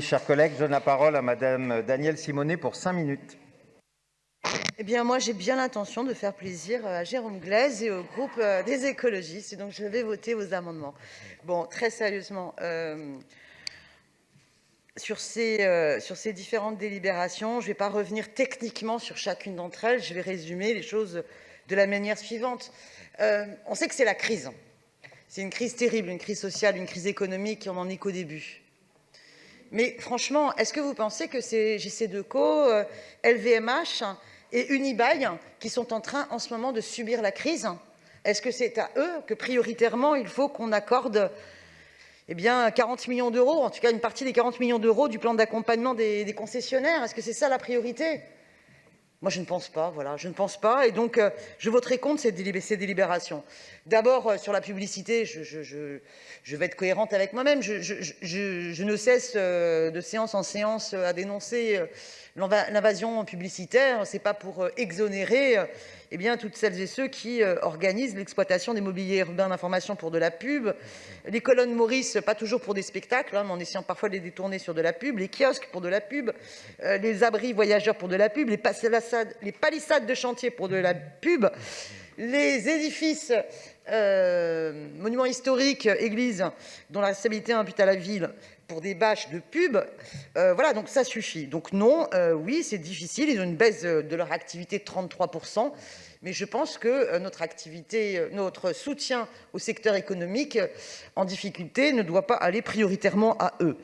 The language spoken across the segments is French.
Chers collègues, je donne la parole à Madame Danielle Simonet pour 5 minutes. Eh bien, moi, j'ai bien l'intention de faire plaisir à Jérôme Glaise et au groupe des écologistes, et donc je vais voter vos amendements. Bon, très sérieusement, sur ces différentes délibérations, je ne vais pas revenir techniquement sur chacune d'entre elles, je vais résumer les choses de la manière suivante. On sait que c'est la crise. C'est une crise terrible, une crise sociale, une crise économique, on n'en est qu'au début. Mais franchement, est-ce que vous pensez que c'est JC2Co, LVMH et Unibail qui sont en train en ce moment de subir la crise? Est-ce que c'est à eux que prioritairement il faut qu'on accorde 40 millions d'euros, en tout cas une partie des 40 millions d'euros du plan d'accompagnement des concessionnaires? Est-ce que c'est ça la priorité? Moi, je ne pense pas, voilà, je ne pense pas, et donc je voterai contre ces délibérations. D'abord, sur la publicité, je vais être cohérente avec moi-même. Je ne cesse de séance en séance à dénoncer l'invasion publicitaire. C'est pas pour exonérer toutes celles et ceux qui organisent l'exploitation des mobiliers urbains d'information pour de la pub, les colonnes Maurice, pas toujours pour des spectacles, mais en essayant parfois de les détourner sur de la pub, les kiosques pour de la pub, les abris voyageurs pour de la pub, les palissades de chantier pour de la pub, les édifices, monuments historiques, églises dont la responsabilité impute à la ville pour des bâches de pub. Voilà, donc ça suffit. Donc non, oui, c'est difficile. Ils ont une baisse de leur activité de 33%. Mais je pense que notre soutien au secteur économique en difficulté ne doit pas aller prioritairement à eux.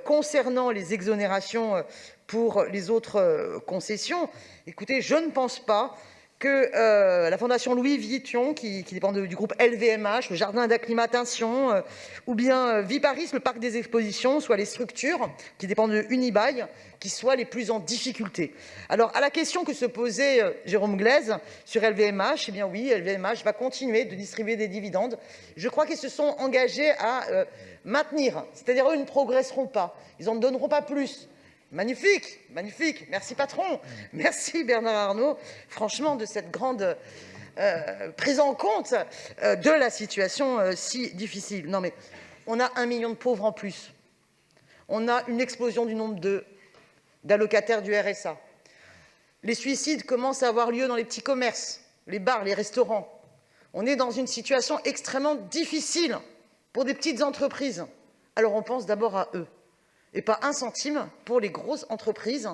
Concernant les exonérations pour les autres concessions, écoutez, je ne pense pas que la Fondation Louis Vuitton, qui dépend du groupe LVMH, le jardin d'acclimatation, ou bien Viparis, le parc des expositions, soient les structures qui dépendent de Unibail, qui soient les plus en difficulté. Alors, à la question que se posait Jérôme Glaise sur LVMH, eh bien oui, LVMH va continuer de distribuer des dividendes. Je crois qu'ils se sont engagés à maintenir, c'est-à-dire eux ne progresseront pas, ils n'en donneront pas plus. Magnifique, magnifique. Merci patron. Merci Bernard Arnault, franchement, de cette grande prise en compte de la situation si difficile. Non mais, on a 1 million de pauvres en plus. On a une explosion du nombre d'allocataires du RSA. Les suicides commencent à avoir lieu dans les petits commerces, les bars, les restaurants. On est dans une situation extrêmement difficile pour des petites entreprises. Alors on pense d'abord à eux. Et pas 1 centime pour les grosses entreprises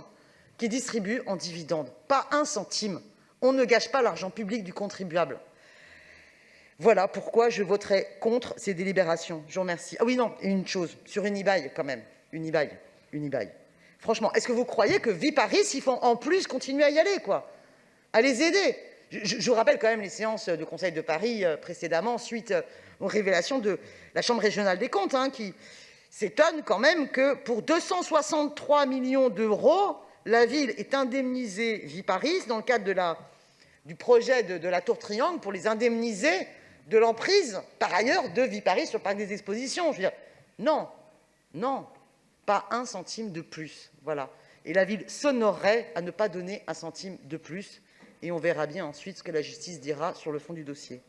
qui distribuent en dividendes. Pas 1 centime. On ne gâche pas l'argent public du contribuable. Voilà pourquoi je voterai contre ces délibérations. Je vous remercie. Ah oui, non, et une chose, sur Unibail quand même. Unibail. Franchement, est-ce que vous croyez que Viparis, ils font en plus continuer à y aller, quoi, à les aider? Je vous rappelle quand même les séances de Conseil de Paris précédemment, suite aux révélations de la Chambre régionale des comptes, qui s'étonne quand même que pour 263 millions d'euros, la ville ait indemnisé Viparis dans le cadre du projet de la Tour Triangle pour les indemniser de l'emprise, par ailleurs, de Viparis sur le parc des expositions. Je veux dire, non, pas 1 centime de plus. Voilà. Et la ville s'honorerait à ne pas donner 1 centime de plus. Et on verra bien ensuite ce que la justice dira sur le fond du dossier.